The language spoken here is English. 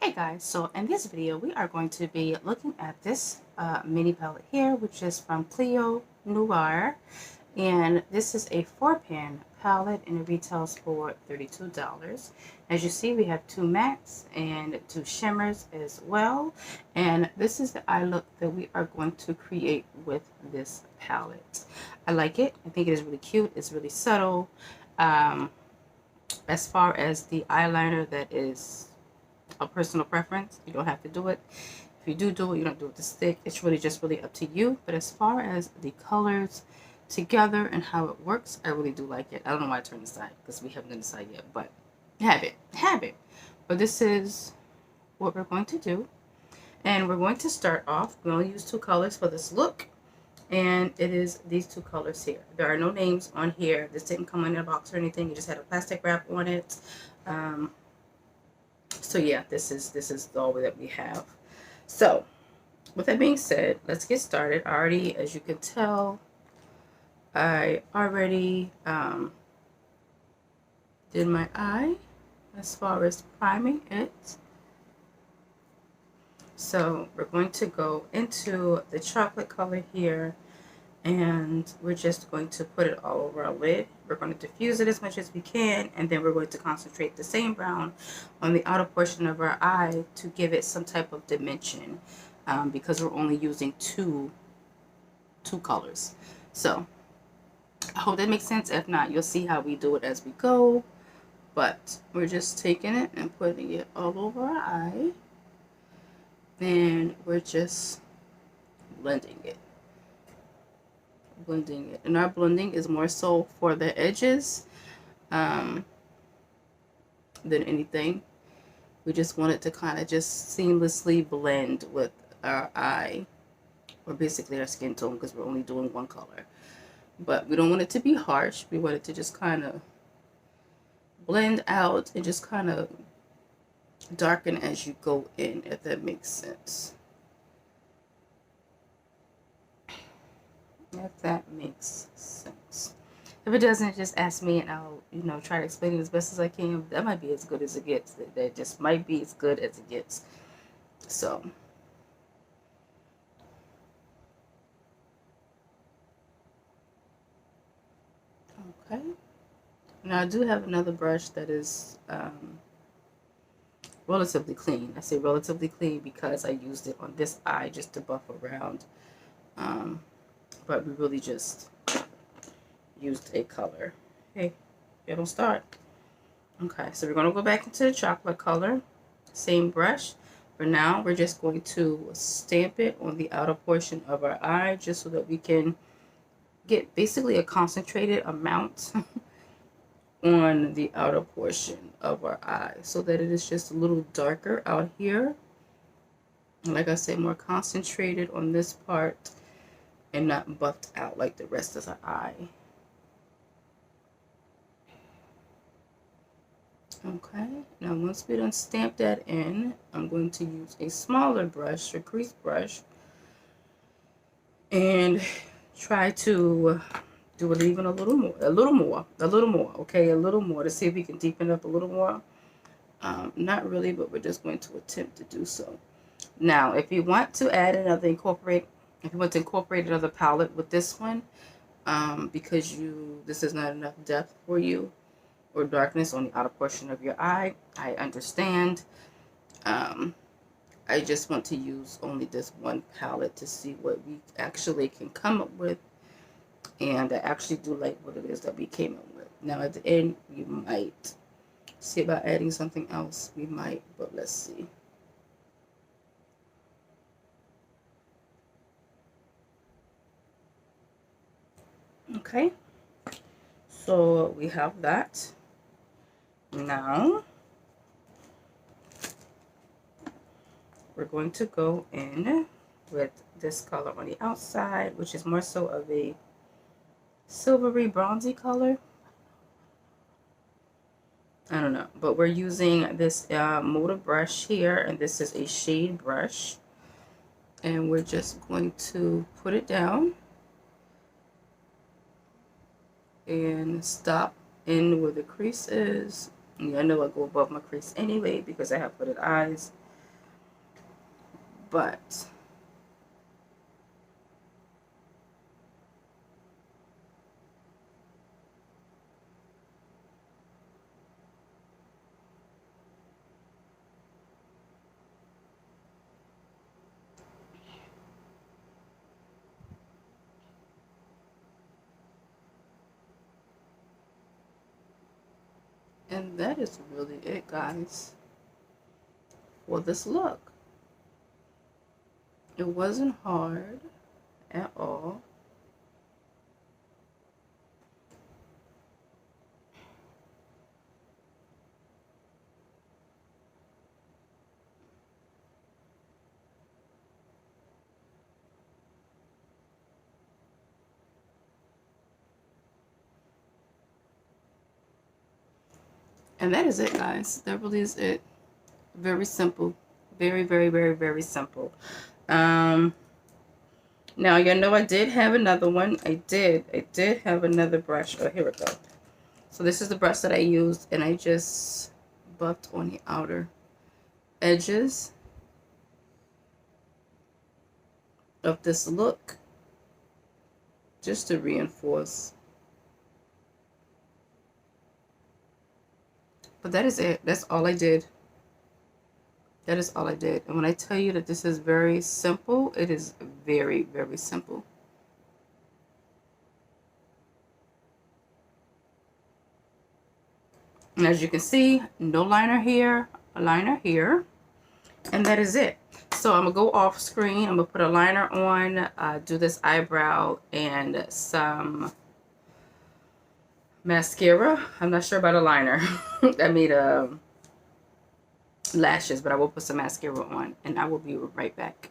Hey guys, so in this video we are going to be looking at this mini palette here, which is from Clio Noir, and this is a 4-pan palette and it retails for $32. As you see, we have two mattes and two shimmers as well, and this is the eye look that we are going to create with this palette. I like it. I think it is really cute. It's really subtle. As far as the eyeliner, that is a personal preference. You don't have to do it. If you do it, you don't do it to stick. It's really just really up to you. But as far as the colors together and how it works, I really do like it. I don't know why I turned aside because we haven't done this side yet, but have it. But this is what we're going to do. And we're going to start off. We only use two colors for this look. And it is these two colors here. There are no names on here. This didn't come in a box or anything. It just had a plastic wrap on it. So yeah, this is all that we have. So with that being said, let's get started. As you can tell, I already did my eye as far as priming it. So we're going to go into the chocolate color here, and we're just going to put it all over our lid. We're going to diffuse it as much as we can, and then we're going to concentrate the same brown on the outer portion of our eye to give it some type of dimension, because we're only using two colors. So I hope that makes sense. If not, you'll see how we do it as we go. But we're just taking it and putting it all over our eye, and we're just blending it. And our blending is more so for the edges than anything. We just want it to kind of just seamlessly blend with our eye, or basically our skin tone, because we're only doing one color. But we don't want it to be harsh. We want it to just kind of blend out and just kind of darken as you go in, if that makes sense. If that makes sense. If it doesn't, just ask me and I'll, try to explain it as best as I can. That might be as good as it gets. That just might be as good as it gets. So. Okay. Now I do have another brush that is relatively clean. I say relatively clean because I used it on this eye just to buff around. But we really just used a color. Hey, it'll start. Okay, so we're going to go back into the chocolate color. Same brush. For now, we're just going to stamp it on the outer portion of our eye just so that we can get basically a concentrated amount on the outer portion of our eye so that it is just a little darker out here. And like I said, more concentrated on this part and not buffed out like the rest of the eye. Okay, now once we done stamp that in, I'm going to use a smaller brush, a crease brush, and try to do it even a little more, okay, a little more to see if we can deepen it up a little more. Not really, but we're just going to attempt to do so. Now, if you want to add another incorporate another palette with this one, because this is not enough depth for you or darkness on the outer portion of your eye, I understand. I just want to use only this one palette to see what we actually can come up with, and I actually do like what it is that we came up with. Now at the end, we might see about adding something else. We might, but let's see. Okay, so we have that. Now we're going to go in with this color on the outside, which is more so of a silvery bronzy color. I don't know, but we're using this Moda brush here, and this is a shade brush, and we're just going to put it down and stop in where the crease is. Yeah, I know I go above my crease anyway because I have hooded eyes. but and that is really it, guys, for this look. It wasn't hard at all. And that is it, guys. That really is it. Very simple. Very, very, very, very simple. Now, you know, I did have another one. I did have another brush. Oh, here we go. So this is the brush that I used, and I just buffed on the outer edges of this look just to reinforce. But that is it. That's all I did. That is all I did. And when I tell you that this is very simple, it is very, very simple. And as you can see, no liner here, a liner here, and that is it. So I'm gonna go off screen. I'm gonna put a liner on, do this eyebrow and some mascara. I'm not sure about a liner. I made lashes, but I will put some mascara on, and I will be right back.